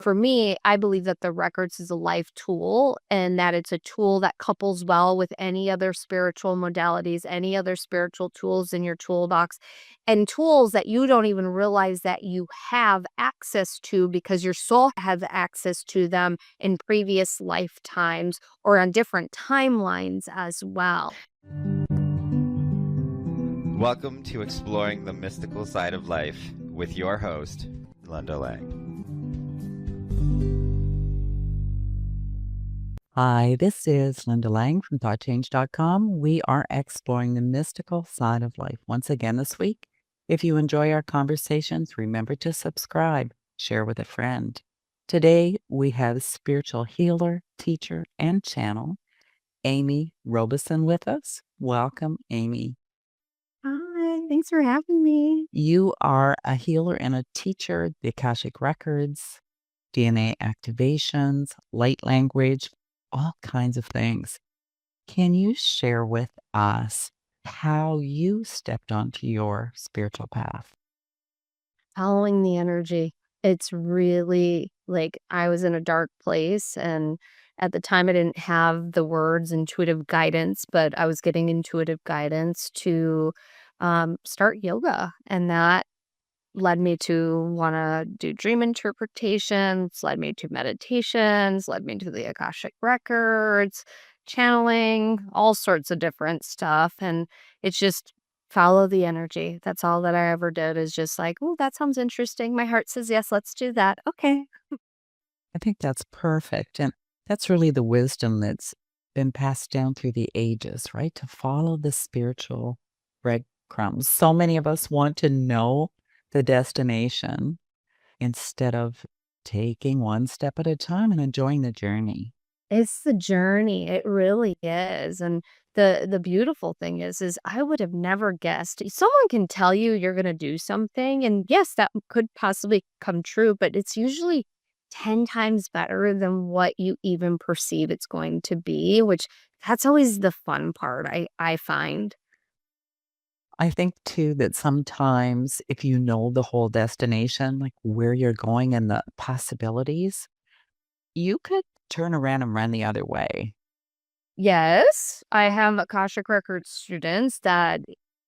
For me, I believe that the records is a life tool and that it's a tool that couples well with any other spiritual modalities, any other spiritual tools in your toolbox, and tools that you don't even realize that you have access to because your soul has access to them in previous lifetimes or on different timelines as well. Welcome to Exploring the Mystical Side of Life with your host, Linda Lang. Hi, this is Linda Lang from ThoughtChange.com. We are exploring the mystical side of life once again this week. If you enjoy our conversations, remember to subscribe, share with a friend. Today, we have spiritual healer, teacher, and channel, Amy Robeson with us. Welcome, Amy. Hi, thanks for having me. You are a healer and a teacher, the Akashic Records, DNA activations, light language, all kinds of things. Can you share with us how you stepped onto your spiritual path? Following the energy. It's really like I was in a dark place, and at the time I didn't have the words intuitive guidance, but I was getting intuitive guidance to start yoga. And that led me to want to do dream interpretations, led me to meditations, led me to the Akashic Records, channeling, all sorts of different stuff. And it's just follow the energy. That's all that I ever did is just like, oh, that sounds interesting. My heart says, yes, let's do that. Okay. I think that's perfect. And that's really the wisdom that's been passed down through the ages, right? To follow the spiritual breadcrumbs. So many of us want to know the destination instead of taking one step at a time and enjoying the journey. It's the journey, it really is, and the beautiful thing is I would have never guessed someone can tell you you're gonna do something, and yes, that could possibly come true, but it's usually 10 times better than what you even perceive it's going to be, which that's always the fun part, I find. I think too that sometimes if you know the whole destination, like where you're going and the possibilities, you could turn around and run the other way. Yes, I have Akashic Records students that,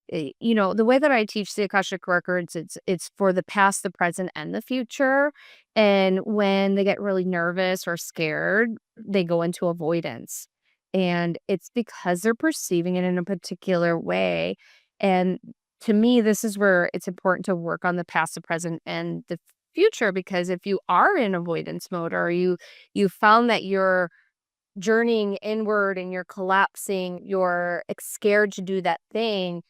the way that I teach the Akashic Records, it's for the past, the present, and the future. And when they get really nervous or scared, they go into avoidance. And it's because they're perceiving it in a particular way. And to me, this is where it's important to work on the past, the present, and the future. Because if you are in avoidance mode or you found that you're journeying inward and you're collapsing, you're scared to do that thing,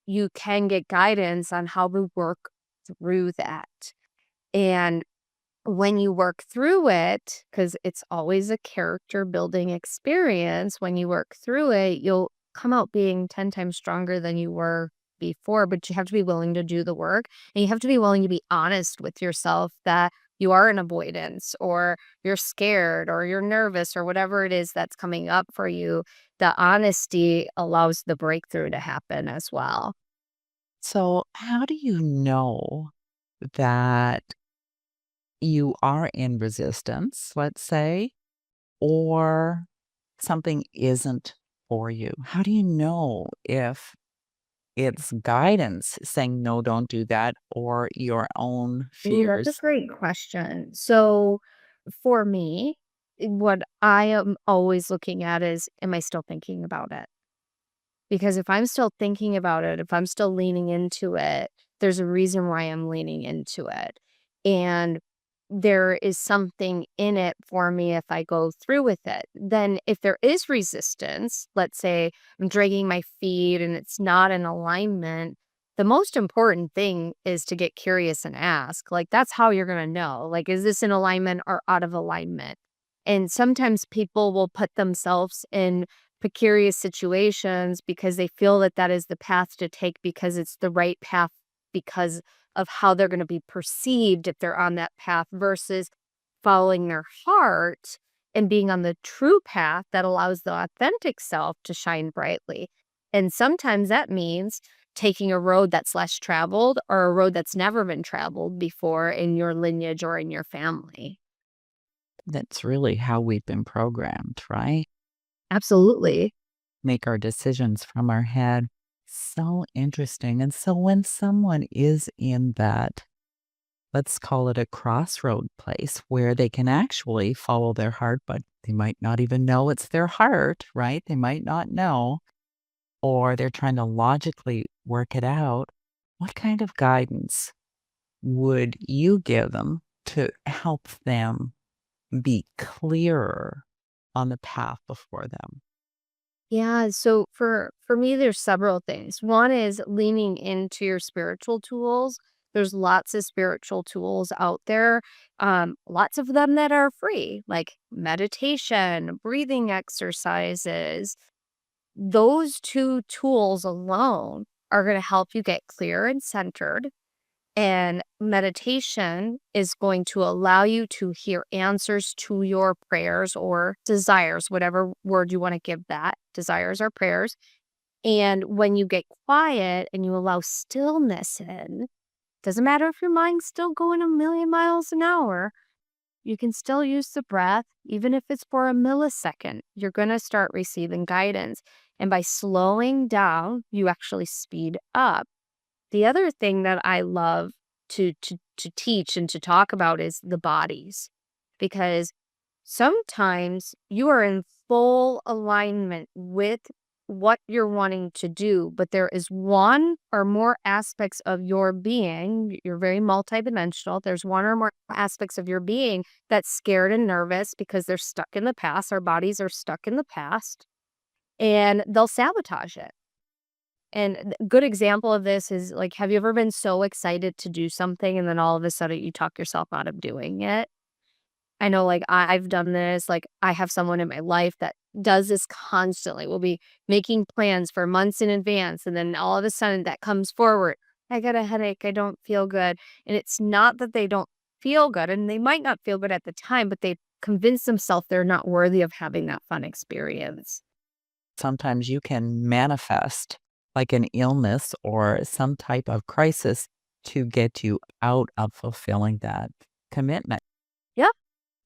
you can get guidance on how to work through that. And when you work through it, because it's always a character building experience, when you work through it, you'll come out being 10 times stronger than you were before. But you have to be willing to do the work and you have to be willing to be honest with yourself that you are in avoidance or you're scared or you're nervous or whatever it is that's coming up for you. The honesty allows the breakthrough to happen as well. So, how do you know that you are in resistance, let's say, or something isn't for you? How do you know if it's guidance saying, no, don't do that, or your own Ooh, that's a fears? great question. So for me, what I am always looking at is, am I still thinking about it? Because if I'm still thinking about it, if I'm still leaning into it, there's a reason why I'm leaning into it. And there is something in it for me if I go through with it. Then, if there is resistance, let's say I'm dragging my feet and it's not in alignment, the most important thing is to get curious and ask. Like, that's how you're going to know. Like, is this in alignment or out of alignment? And sometimes people will put themselves in precarious situations because they feel that that is the path to take because it's the right path because of how they're going to be perceived if they're on that path versus following their heart and being on the true path that allows the authentic self to shine brightly. And sometimes that means taking a road that's less traveled or a road that's never been traveled before in your lineage or in your family. That's really how we've been programmed, right? Absolutely. Make our decisions from our head. So interesting. And so when someone is in that, let's call it a crossroad place where they can actually follow their heart, but they might not even know it's their heart, right? They might not know, or they're trying to logically work it out. What kind of guidance would you give them to help them be clearer on the path before them? Yeah, so for me there's several things. One is leaning into your spiritual tools. There's lots of spiritual tools out there. Lots of them that are free, like meditation, breathing exercises. Those two tools alone are going to help you get clear and centered. And meditation is going to allow you to hear answers to your prayers or desires, whatever word you want to give that, desires or prayers. And when you get quiet and you allow stillness in, doesn't matter if your mind's still going a million miles an hour, you can still use the breath, even if it's for a millisecond. You're going to start receiving guidance. And by slowing down, you actually speed up. The other thing that I love to teach and to talk about is the bodies, because sometimes you are in full alignment with what you're wanting to do, but there is one or more aspects of your being, you're very multidimensional. There's one or more aspects of your being that's scared and nervous because they're stuck in the past. Our bodies are stuck in the past and they'll sabotage it. And a good example of this is, like, have you ever been so excited to do something and then all of a sudden you talk yourself out of doing it? I know, like, I've done this. Like, I have someone in my life that does this constantly. We'll be making plans for months in advance, and then all of a sudden that comes forward. I got a headache. I don't feel good. And it's not that they don't feel good, and they might not feel good at the time, but they convince themselves they're not worthy of having that fun experience. Sometimes you can manifest like an illness or some type of crisis to get you out of fulfilling that commitment. Yeah.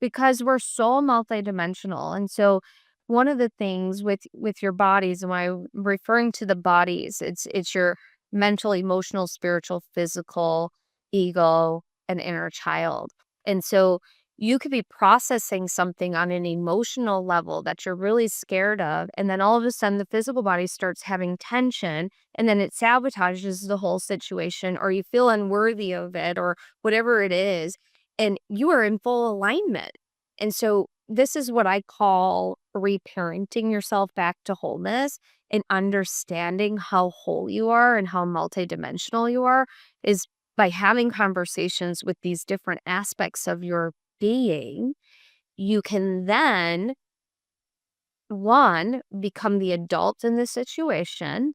Because we're so multidimensional. And so one of the things with your bodies, and when I'm referring to the bodies, it's your mental, emotional, spiritual, physical, ego, and inner child. And so you could be processing something on an emotional level that you're really scared of, and then all of a sudden the physical body starts having tension, and then it sabotages the whole situation, or you feel unworthy of it, or whatever it is, and you are in full alignment. And so this is what I call reparenting yourself back to wholeness, and understanding how whole you are and how multidimensional you are is by having conversations with these different aspects of your being. You can then, one, become the adult in the situation.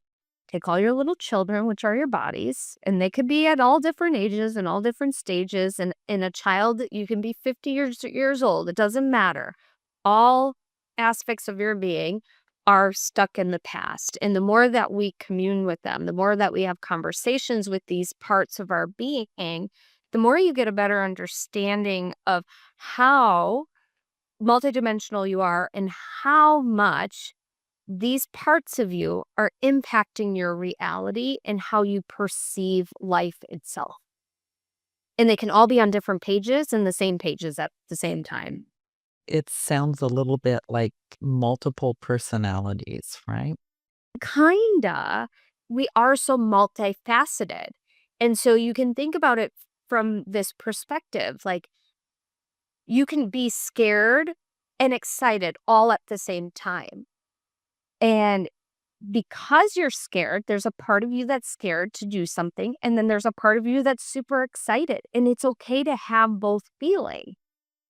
Take all your little children, which are your bodies, and they could be at all different ages and all different stages. And in a child, you can be 50 years old. It doesn't matter. All aspects of your being are stuck in the past. And the more that we commune with them, the more that we have conversations with these parts of our being, the more you get a better understanding of how multidimensional you are and how much these parts of you are impacting your reality and how you perceive life itself. And they can all be on different pages and the same pages at the same time. It sounds a little bit like multiple personalities, right? Kinda. We are so multifaceted. And so you can think about it from this perspective. Like, you can be scared and excited all at the same time. And because you're scared, there's a part of you that's scared to do something, and then there's a part of you that's super excited, and it's okay to have both feeling.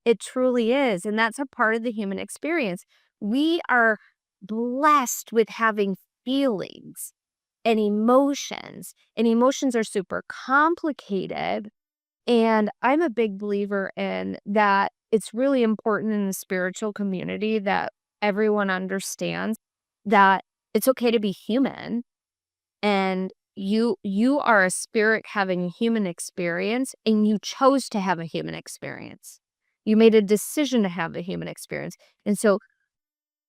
It truly is, and that's a part of the human experience. We are blessed with having feelings and emotions are super complicated, and I'm a big believer in that. It's really important in the spiritual community that everyone understands that it's okay to be human, and you are a spirit having a human experience, and you chose to have a human experience. You made a decision to have the human experience. And so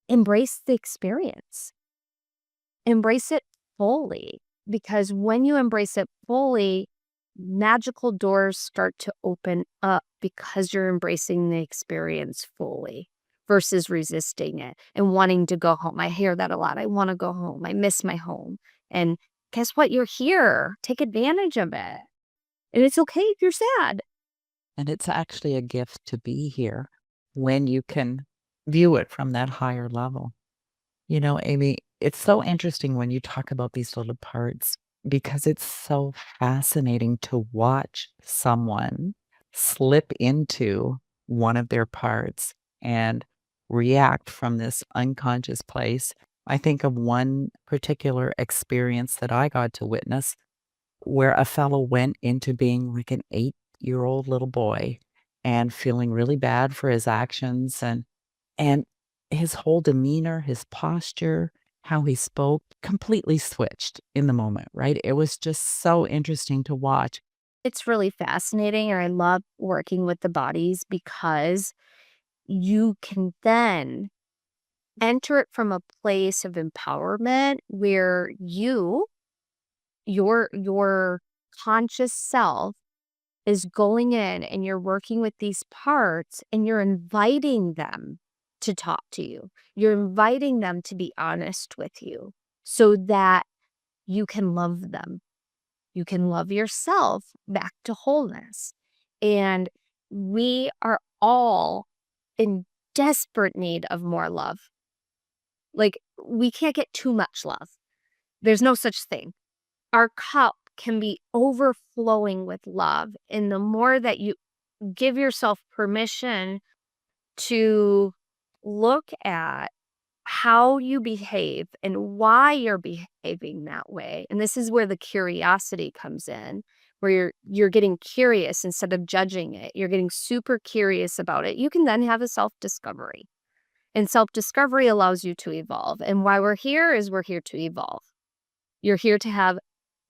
embrace the experience. Embrace it fully, because when you embrace it fully, magical doors start to open up because you're embracing the experience fully versus resisting it and wanting to go home. I hear that a lot. I want to go home. I miss my home. And guess what? You're here. Take advantage of it. And it's okay if you're sad. And it's actually a gift to be here when you can view it from that higher level. You know, Amy, it's so interesting when you talk about these little parts because it's so fascinating to watch someone slip into one of their parts and react from this unconscious place. I think of one particular experience that I got to witness where a fellow went into being like an 8-year-old little boy and feeling really bad for his actions and his whole demeanor, his posture, how he spoke completely switched in the moment, right? It was just so interesting to watch. It's really fascinating. And I love working with the bodies because you can then enter it from a place of empowerment where your conscious self is going in and you're working with these parts and you're inviting them to talk to you. You're inviting them to be honest with you so that you can love them. You can love yourself back to wholeness. And we are all in desperate need of more love. Like, we can't get too much love. There's no such thing. Our cup can be overflowing with love. And the more that you give yourself permission to look at how you behave and why you're behaving that way. And this is where the curiosity comes in, where you're getting curious instead of judging it. You're getting super curious about it. You can then have a self-discovery. And self-discovery allows you to evolve. And why we're here is we're here to evolve. You're here to have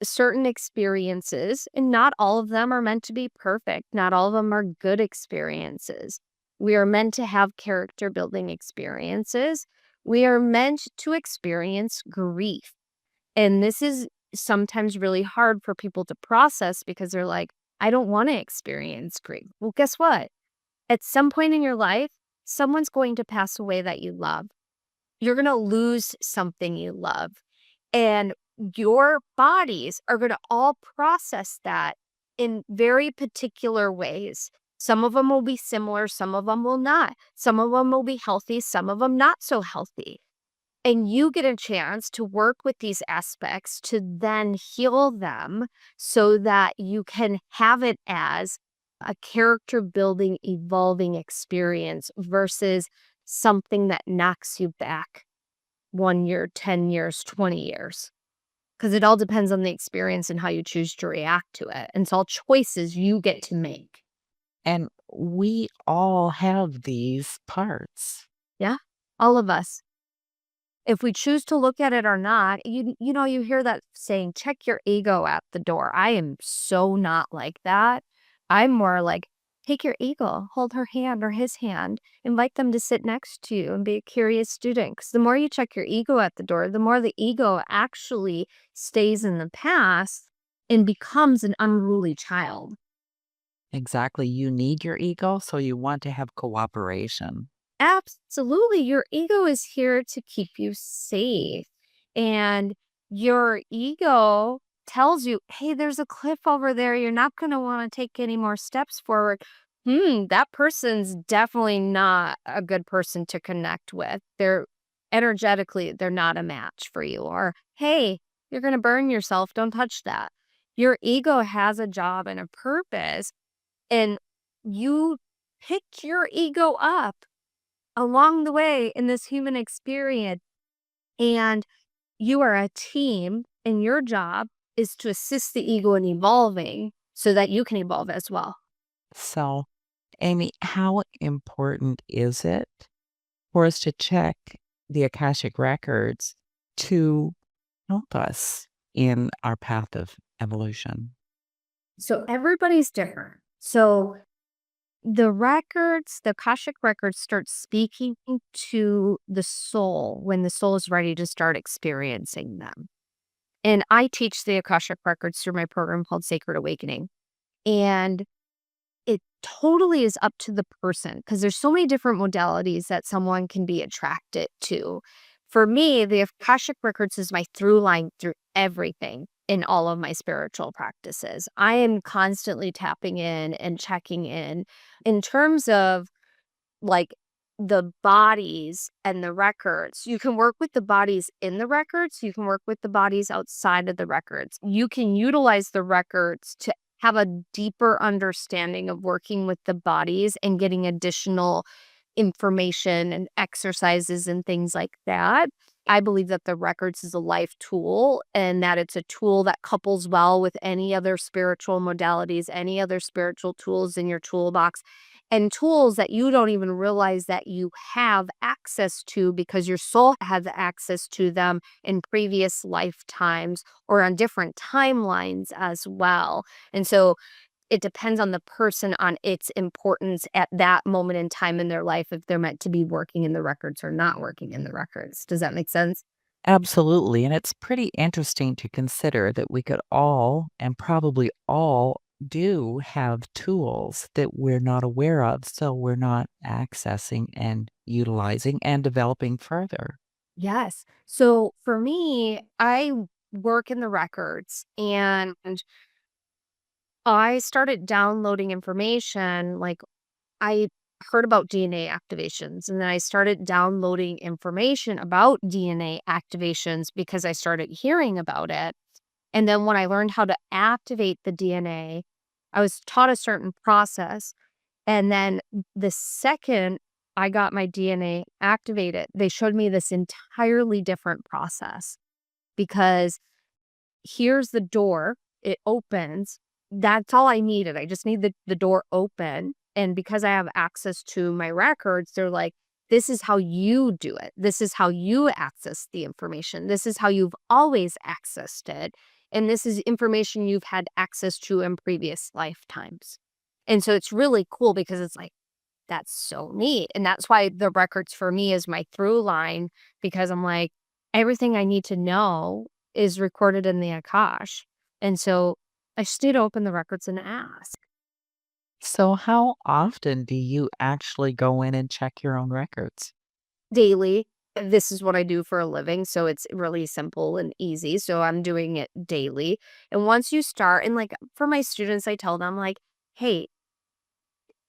certain experiences, and not all of them are meant to be perfect. Not all of them are good experiences. We are meant to have character building experiences. We are meant to experience grief. And this is sometimes really hard for people to process because they're like, I don't want to experience grief. Well, guess what? At some point in your life, someone's going to pass away that you love. You're going to lose something you love. And your bodies are going to all process that in very particular ways. Some of them will be similar, some of them will not. Some of them will be healthy, some of them not so healthy. And you get a chance to work with these aspects to then heal them so that you can have it as a character building, evolving experience versus something that knocks you back 1 year, 10 years, 20 years. Because it all depends on the experience and how you choose to react to it. And it's all choices you get to make. And we all have these parts. Yeah, all of us. If we choose to look at it or not, you hear that saying, check your ego at the door. I am so not like that. I'm more like, take your ego, hold her hand or his hand, invite them to sit next to you and be a curious student. Because the more you check your ego at the door, the more the ego actually stays in the past and becomes an unruly child. Exactly. You need your ego, so you want to have cooperation. Absolutely. Your ego is here to keep you safe. And your ego tells you, hey, there's a cliff over there. You're not going to want to take any more steps forward. That person's definitely not a good person to connect with. They're energetically, they're not a match for you. Or, hey, you're going to burn yourself. Don't touch that. Your ego has a job and a purpose. And you pick your ego up along the way in this human experience. And you are a team, and your job is to assist the ego in evolving so that you can evolve as well. So, Amy, how important is it for us to check the Akashic Records to help us in our path of evolution? So everybody's different. So The Akashic Records start speaking to the soul when the soul is ready to start experiencing them. And I teach the Akashic Records through my program called Sacred Awakening. And it totally is up to the person because there's so many different modalities that someone can be attracted to. For me, the Akashic Records is my through line through everything in all of my spiritual practices. I am constantly tapping in and checking in terms of like the bodies and the records. You can work with the bodies in the records, you can work with the bodies outside of the records. You can utilize the records to have a deeper understanding of working with the bodies and getting additional information and exercises and things like that. I believe that the records is a life tool and that it's a tool that couples well with any other spiritual modalities, any other spiritual tools in your toolbox, and tools that you don't even realize that you have access to because your soul has access to them in previous lifetimes or on different timelines as well. And so it depends on the person on its importance at that moment in time in their life if they're meant to be working in the records or not working in the records. Does that make sense? Absolutely. And it's pretty interesting to consider that we could all, and probably all, do have tools that we're not aware of, so we're not accessing and utilizing and developing further. Yes. So for me, I work in the records and I started downloading information. Like I heard about DNA activations and then I started downloading information about DNA activations because I started hearing about it. And then when I learned how to activate the DNA, I was taught a certain process. And then the second I got my DNA activated, they showed me this entirely different process because here's the door, it opens. That's all I needed. I just need the door open. And because I have access to my records, they're like, this is how you do it. This is how you access the information. This is how you've always accessed it. And this is information you've had access to in previous lifetimes. And so it's really cool because it's like, that's so neat. And that's why the records for me is my through line because I'm like, everything I need to know is recorded in the Akash. And so I just need to open the records and ask So, how often do you actually go in and check your own records? daily. This is what I do for a living. So it's really simple and easy. So I'm doing it daily. And once you start, and like for my students, I tell them, like, hey,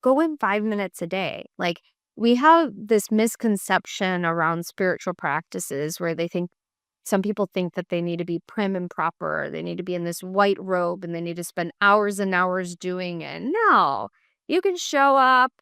go in 5 minutes a day. Like, we have this misconception around spiritual practices where they think some people think that they need to be prim and proper. They need to be in this white robe and they need to spend hours and hours doing it. No, you can show up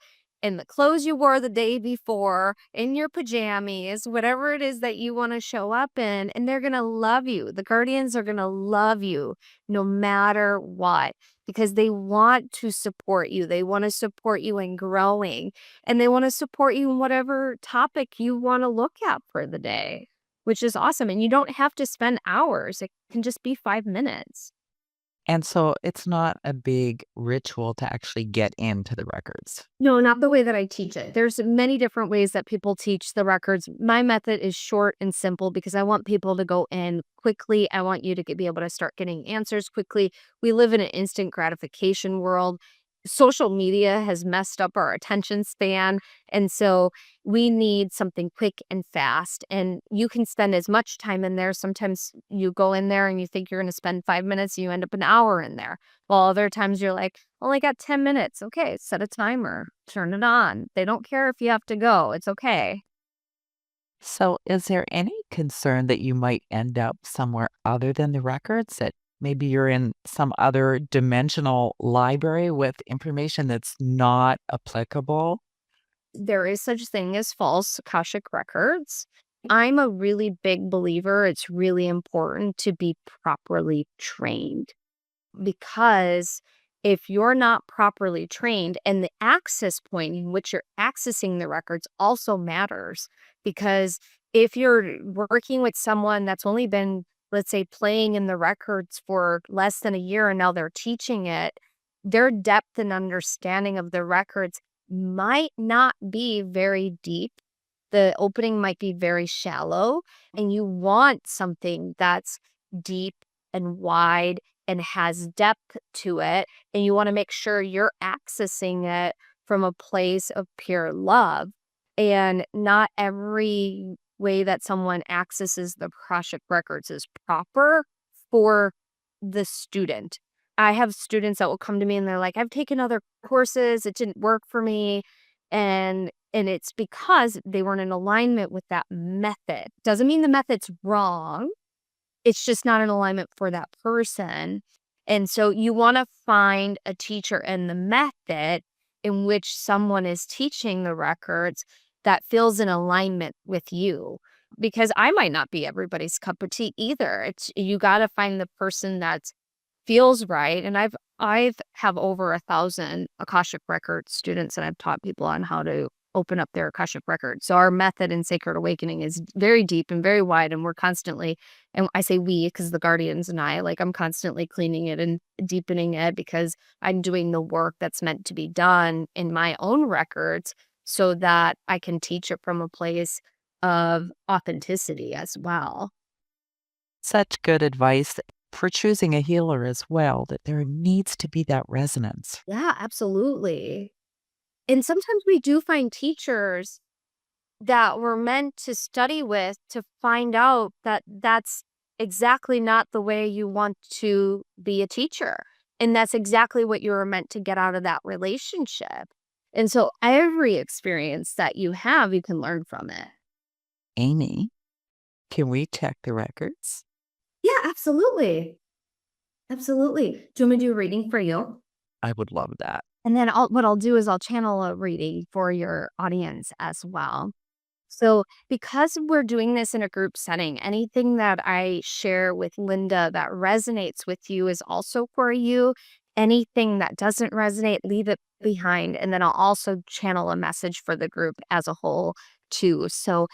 in the clothes you wore the day before, in your pajamas, whatever it is that you want to show up in, and they're going to love you. The guardians are going to love you no matter what because they want to support you. They want to support you in growing and they want to support you in whatever topic you want to look at for the day, which is awesome. And you don't have to spend hours. It can just be 5 minutes. And so it's not a big ritual to actually get into the records. No, not the way that I teach it. There's many different ways that people teach the records. My method is short and simple because I want people to go in quickly. I want you to be able to start getting answers quickly. We live in an instant gratification world. Social media has messed up our attention span. And so we need something quick and fast. And you can spend as much time in there. Sometimes you go in there and you think you're going to spend 5 minutes, you end up an hour in there. Well, other times you're like, only got 10 minutes. Okay, set a timer, turn it on. They don't care if you have to go. It's okay. So, is there any concern that you might end up somewhere other than the records? That maybe you're in some other dimensional library with information that's not applicable? There is such thing as false Akashic records. I'm a really big believer. It's really important to be properly trained because if you're not properly trained and the access point in which you're accessing the records also matters because if you're working with someone that's only been, let's say, playing in the records for less than a year and now they're teaching it, their depth and understanding of the records might not be very deep. The opening might be very shallow, and you want something that's deep and wide and has depth to it, and you wanna make sure you're accessing it from a place of pure love, and not every way that someone accesses the Akashic Records is proper for the student. I have students that will come to me and they're like, "I've taken other courses, it didn't work for me," and it's because they weren't in alignment with that method. Doesn't mean the method's wrong, it's just not in alignment for that person, and so you wanna find a teacher and the method in which someone is teaching the records that feels in alignment with you, because I might not be everybody's cup of tea either. It's you gotta find the person that feels right, and I've have over 1,000 Akashic Records students, and I've taught people on how to open up their Akashic Records. So our method in Sacred Awakening is very deep and very wide, and we're constantly, and I say we because the guardians and I, like, I'm constantly cleaning it and deepening it because I'm doing the work that's meant to be done in my own records so that I can teach it from a place of authenticity as well. Such good advice for choosing a healer as well, that there needs to be that resonance. Yeah, absolutely. And sometimes we do find teachers that we're meant to study with to find out that that's exactly not the way you want to be a teacher. And that's exactly what you were meant to get out of that relationship. And so every experience that you have, you can learn from it. Amy, can we check the records? Yeah, absolutely. Absolutely. Do you want me to do a reading for you? I would love that. And then what I'll do is I'll channel a reading for your audience as well. So, because we're doing this in a group setting, anything that I share with Linda that resonates with you is also for you. Anything that doesn't resonate, leave it behind. And then I'll also channel a message for the group as a whole, too. So,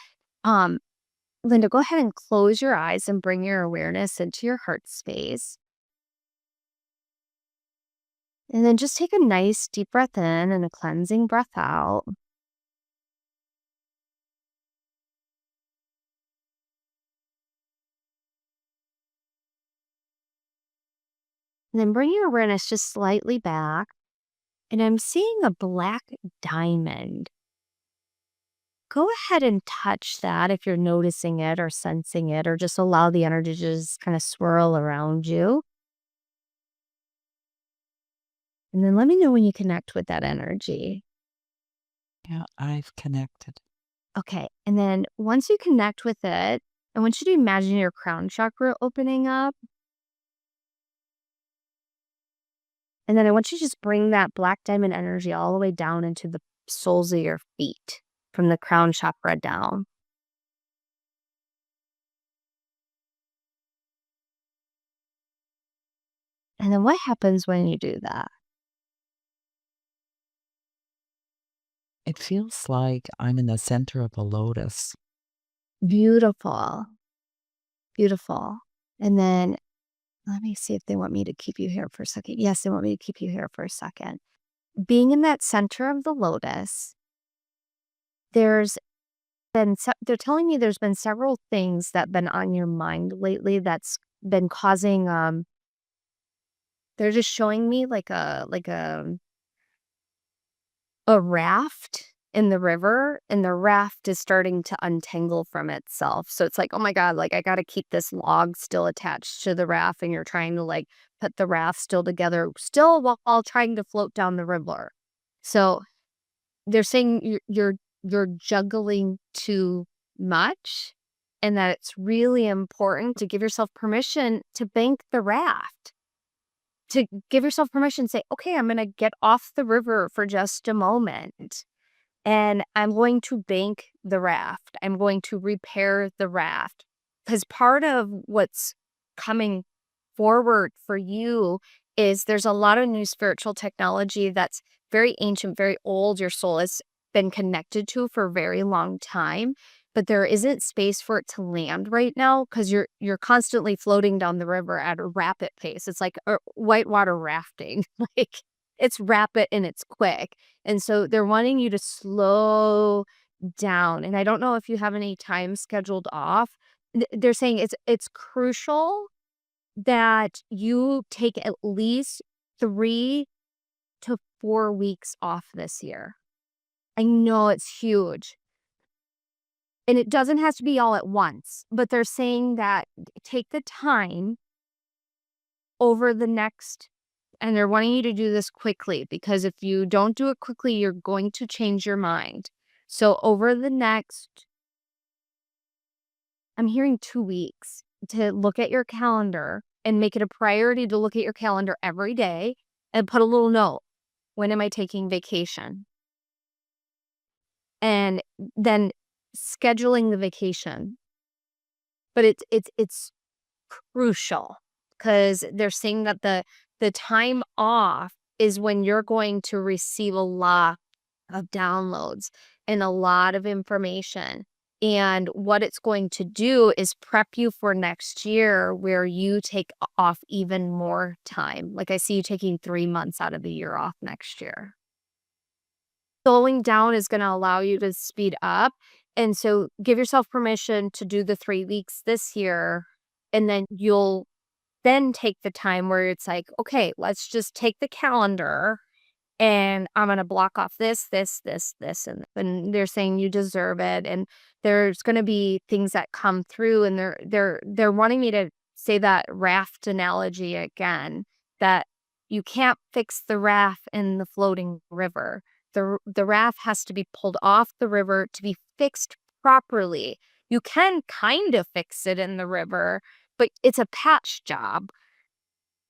um, Linda, go ahead and close your eyes and bring your awareness into your heart space. And then just take a nice deep breath in and a cleansing breath out. And then bring your awareness just slightly back. And I'm seeing a black diamond. Go ahead and touch that if you're noticing it or sensing it, or just allow the energy to just kind of swirl around you. And then let me know when you connect with that energy. Yeah, I've connected. Okay. And then once you connect with it, I want you to imagine your crown chakra opening up. And then I want you to just bring that black diamond energy all the way down into the soles of your feet from the crown chakra down. And then what happens when you do that? It feels like I'm in the center of a lotus. Beautiful. Beautiful. And then let me see if they want me to keep you here for a second. Yes, they want me to keep you here for a second. Being in that center of the lotus, there's they're telling me there's been several things that been on your mind lately that's been causing they're just showing me like a raft in the river, and the raft is starting to untangle from itself. So it's like, "Oh my god, like, I gotta keep this log still attached to the raft," and you're trying to, like, put the raft still together, still while trying to float down the river. So, they're saying you're juggling too much, and that it's really important to give yourself permission to bank the raft. To give yourself permission, say, "Okay, I'm gonna get off the river for just a moment." And I'm going to bank the raft. I'm going to repair the raft. Because part of what's coming forward for you is there's a lot of new spiritual technology that's very ancient, very old. Your soul has been connected to for a very long time, but there isn't space for it to land right now because you're constantly floating down the river at a rapid pace. It's like whitewater rafting. Like it's rapid and it's quick. And so they're wanting you to slow down. And I don't know if you have any time scheduled off. They're saying it's crucial that you take at least 3 to 4 weeks off this year. I know it's huge. And it doesn't have to be all at once, but they're saying that take the time over the next, and they're wanting you to do this quickly, because if you don't do it quickly, you're going to change your mind. So over the next, I'm hearing 2 weeks, to look at your calendar and make it a priority to look at your calendar every day and put a little note. When am I taking vacation? And then scheduling the vacation. But it's crucial, because they're saying that the time off is when you're going to receive a lot of downloads and a lot of information. And what it's going to do is prep you for next year, where you take off even more time. Like, I see you taking 3 months out of the year off next year. Slowing down is gonna allow you to speed up, and so give yourself permission to do the 3 weeks this year, and then you'll then take the time where it's like, "Okay, let's just take the calendar, and I'm gonna block off this, this, and they're saying you deserve it, and there's gonna be things that come through, and they're wanting me to say that raft analogy again, that you can't fix the raft in the floating river. The raft has to be pulled off the river to be fixed properly. You can kind of fix it in the river, but it's a patch job,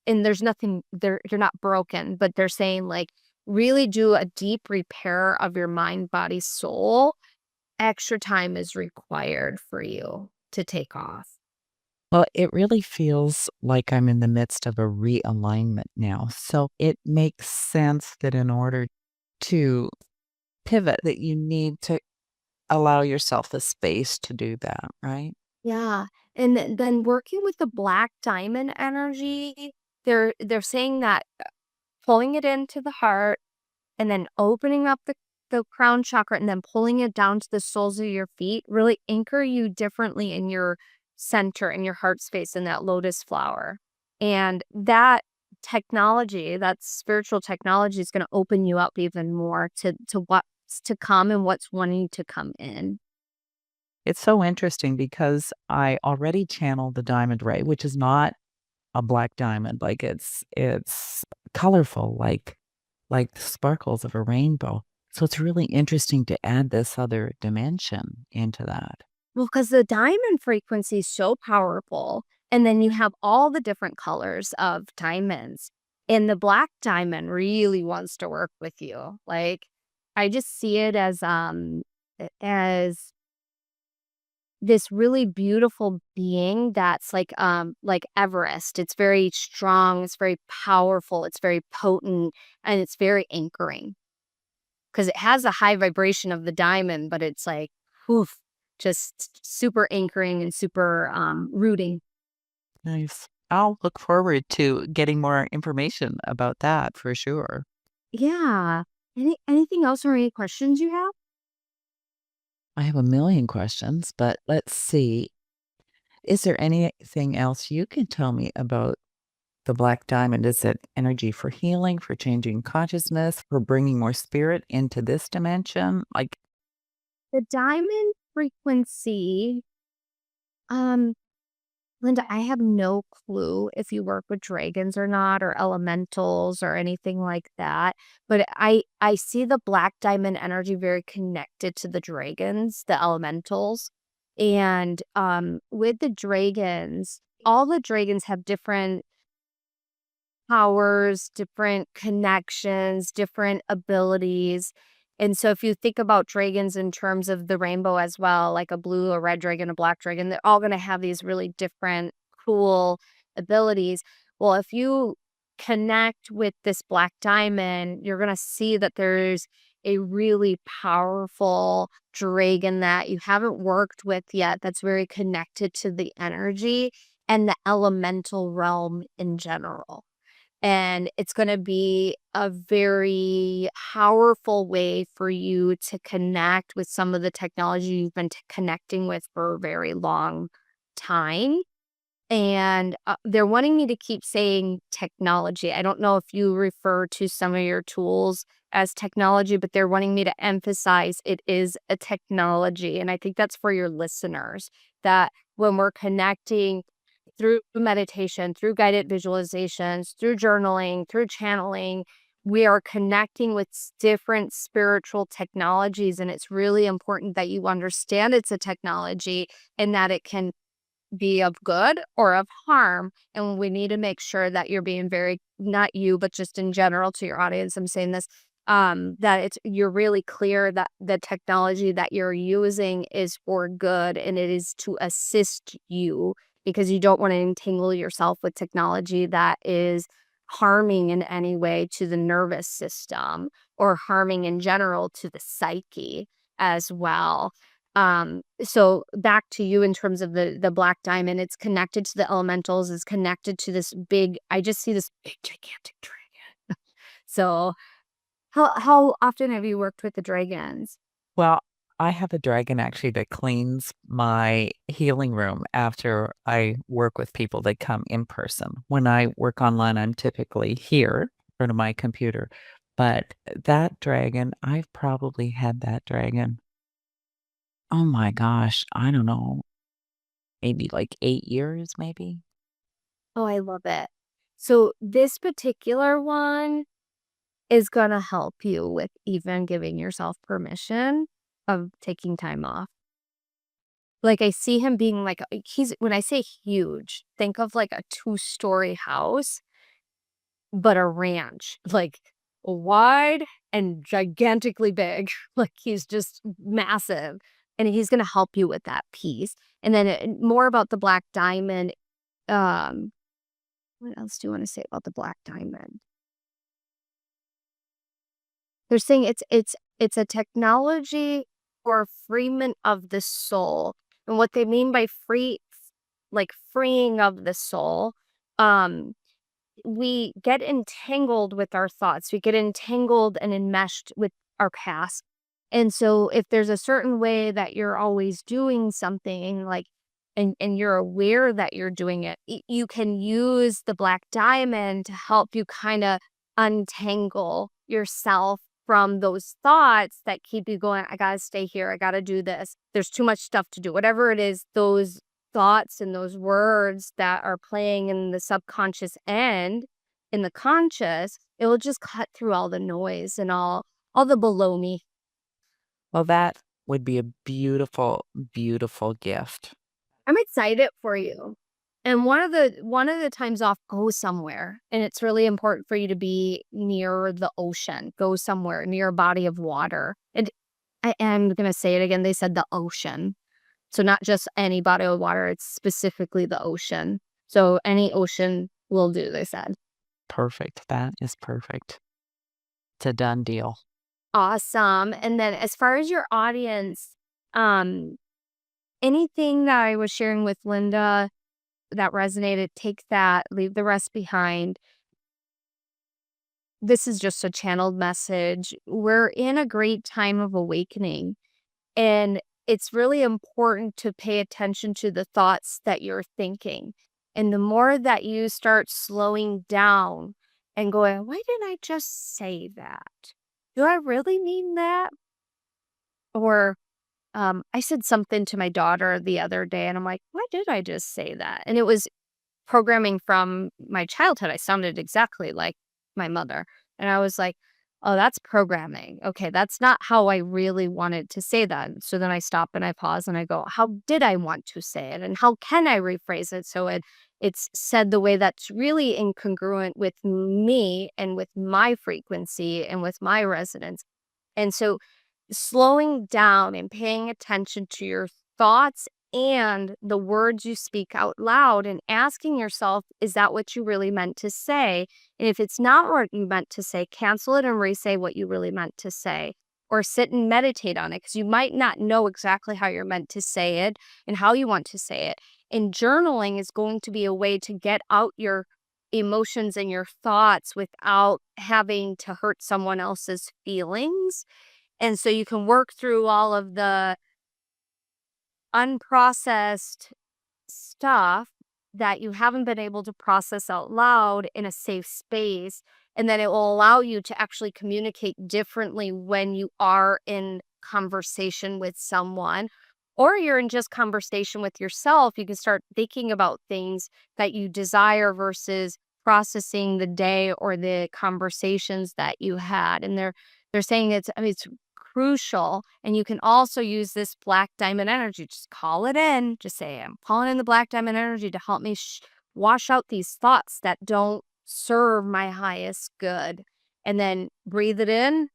and there's nothing there, you're not broken, but they're saying, like, really do a deep repair of your mind, body, soul. Extra time is required for you to take off. Well, it really feels like I'm in the midst of a realignment now. So it makes sense that in order to pivot, that you need to allow yourself the space to do that, right? Yeah, and then working with the black diamond energy, they're saying that pulling it into the heart, and then opening up the crown chakra, and then pulling it down to the soles of your feet really anchor you differently in your center, in your heart space, in that lotus flower. And that technology, that spiritual technology, is going to open you up even more to what's to come and what's wanting to come in. It's so interesting because I already channeled the diamond ray, which is not a black diamond. Like it's colorful, like the sparkles of a rainbow. So it's really interesting to add this other dimension into that. Well, because the diamond frequency is so powerful, and then you have all the different colors of diamonds, and the black diamond really wants to work with you. Like, I just see it as this really beautiful being that's like Everest. It's very strong, it's very powerful, it's very potent, and it's very anchoring, because it has a high vibration of the diamond, but it's like, oof, just super anchoring and super rooting. Nice. I'll look forward to getting more information about that for sure. Yeah. Anything else, or any questions you have? I have a million questions, but let's see. Is there anything else you can tell me about the black diamond? Is it energy for healing, for changing consciousness, for bringing more spirit into this dimension? Like, The diamond frequency, um, Linda, I have no clue if you work with dragons or not, or elementals or anything like that. But I see the black diamond energy very connected to the dragons, the elementals. And with the dragons, all the dragons have different powers, different connections, different abilities. And so if you think about dragons in terms of the rainbow as well, like a blue, a red dragon, a black dragon, they're all going to have these really different, cool abilities. Well, if you connect with this black diamond, you're going to see that there's a really powerful dragon that you haven't worked with yet, that's very connected to the energy and the elemental realm in general. And it's going to be a very powerful way for you to connect with some of the technology you've been connecting with for a very long time. And they're wanting me to keep saying technology. I don't know if you refer to some of your tools as technology, but they're wanting me to emphasize it is a technology. And I think that's for your listeners, that when we're connecting through meditation, through guided visualizations, through journaling, through channeling, we are connecting with different spiritual technologies. And it's really important that you understand it's a technology and that it can be of good or of harm. And we need to make sure that you're being very, not you, but just in general to your audience, I'm saying this, that you're really clear that the technology that you're using is for good and it is to assist you, because you don't want to entangle yourself with technology that is harming in any way to the nervous system or harming in general to the psyche as well. So back to you in terms of the black diamond, it's connected to the elementals, is connected to this big, I just see this big gigantic dragon. So how often have you worked with the dragons? Well, I have a dragon actually that cleans my healing room after I work with people that come in person. When I work online, I'm typically here in front of my computer. But that dragon, I've probably had that dragon, oh my gosh, I don't know, maybe like 8 years, maybe? Oh, I love it. So this particular one is gonna help you with even giving yourself permission of taking time off. Like, I see him being like, he's, when I say huge, think of like a two-story house, but a ranch, like wide and gigantically big. Like he's just massive. And he's gonna help you with that piece. And then more about the black diamond. Um, what else do you want to say about the black diamond? They're saying it's a technology for freement of the soul. And what they mean by like freeing of the soul, um, we get entangled with our thoughts. We get entangled and enmeshed with our past. And so if there's a certain way that you're always doing something, like, and you're aware that you're doing it, you can use the black diamond to help you kind of untangle yourself from those thoughts that keep you going, I gotta stay here, I gotta do this, there's too much stuff to do, whatever it is, those thoughts and those words that are playing in the subconscious and in the conscious, it will just cut through all the noise and all the baloney. Well, that would be a beautiful, beautiful gift. I'm excited for you. And one of the times off, go somewhere. And it's really important for you to be near the ocean. Go somewhere near a body of water. And I am gonna say it again. They said the ocean. So not just any body of water, it's specifically the ocean. So any ocean will do, they said. Perfect. That is perfect. It's a done deal. Awesome. And then as far as your audience, um, anything that I was sharing with Linda that resonated, take that, leave the rest behind. This is just a channeled message. We're in a great time of awakening. And it's really important to pay attention to the thoughts that you're thinking. And the more that you start slowing down and going, why didn't I just say that? Do I really mean that? Or I said something to my daughter the other day and I'm like, why did I just say that? And it was programming from my childhood. I sounded exactly like my mother. And I was like, oh, that's programming. Okay, that's not how I really wanted to say that. So then I stop and I pause and I go, how did I want to say it? And how can I rephrase it so it's said the way that's really incongruent with me and with my frequency and with my resonance. And so slowing down and paying attention to your thoughts and the words you speak out loud and asking yourself, is that what you really meant to say? And if it's not what you meant to say, cancel it and re-say what you really meant to say. Or sit and meditate on it, because you might not know exactly how you're meant to say it and how you want to say it. And journaling is going to be a way to get out your emotions and your thoughts without having to hurt someone else's feelings. And so you can work through all of the unprocessed stuff that you haven't been able to process out loud in a safe space. And then it will allow you to actually communicate differently when you are in conversation with someone or you're in just conversation with yourself. You can start thinking about things that you desire versus processing the day or the conversations that you had. And they're saying it's crucial. And you can also use this black diamond energy. Just call it in. Just say, I'm calling in the black diamond energy to help me wash out these thoughts that don't serve my highest good. And then breathe it in,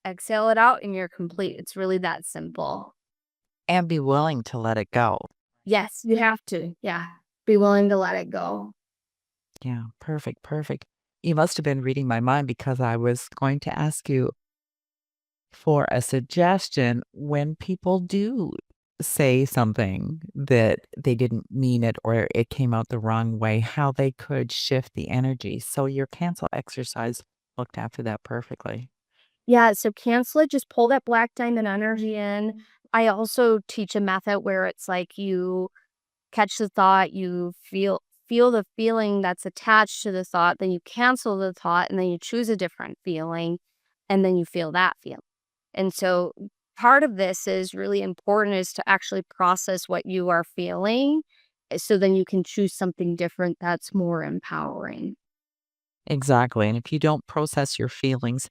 exhale it out, and you're complete. It's really that simple. And be willing to let it go. Yes, you have to. Yeah. Be willing to let it go. Yeah, perfect, perfect. You must have been reading my mind because I was going to ask you for a suggestion when people do say something that they didn't mean it or it came out the wrong way, how they could shift the energy. So your cancel exercise looked after that perfectly. Yeah, so cancel it, just pull that black diamond energy in. I also teach a method where it's like you catch the thought, you feel the feeling that's attached to the thought, then you cancel the thought, and then you choose a different feeling, and then you feel that feeling. And so part of this is really important is to actually process what you are feeling, so then you can choose something different that's more empowering. Exactly. And if you don't process your feelings,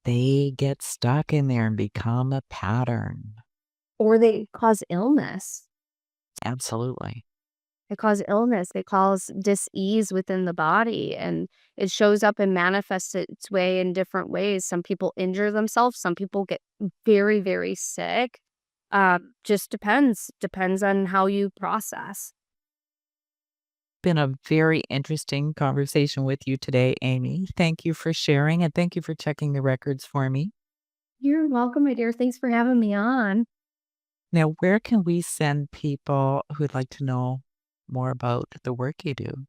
they get stuck in there and become a pattern. Or they cause illness. Absolutely. They cause illness, they cause dis-ease within the body, and it shows up and manifests its way in different ways. Some people injure themselves, some people get very, very sick. Just depends on how you process. Been a very interesting conversation with you today, Amy. Thank you for sharing and thank you for checking the records for me. You're welcome, my dear. Thanks for having me on. Now, where can we send people who'd like to know more about the work you do?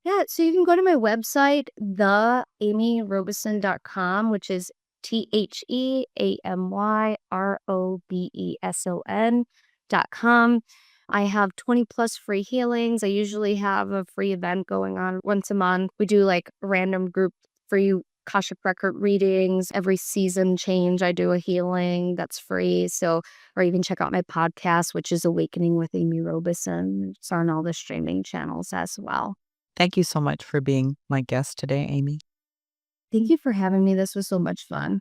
Yeah, so you can go to my website, theamyrobeson.com, which is TheAmyRobeson.com. I have 20 plus free healings. I usually have a free event going on once a month. We do like random group free Akashic record readings. Every season change, I do a healing that's free. So, or you can check out my podcast, which is Awakening with Amy Robeson. It's on all the streaming channels as well. Thank you so much for being my guest today, Amy. Thank you for having me. This was so much fun.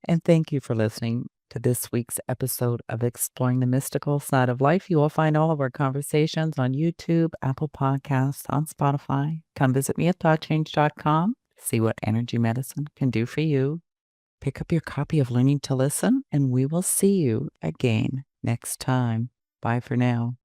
And thank you for listening to this week's episode of Exploring the Mystical Side of Life. You will find all of our conversations on YouTube, Apple Podcasts, on Spotify. Come visit me at thoughtchange.com. See what energy medicine can do for you. Pick up your copy of Learning to Listen, and we will see you again next time. Bye for now.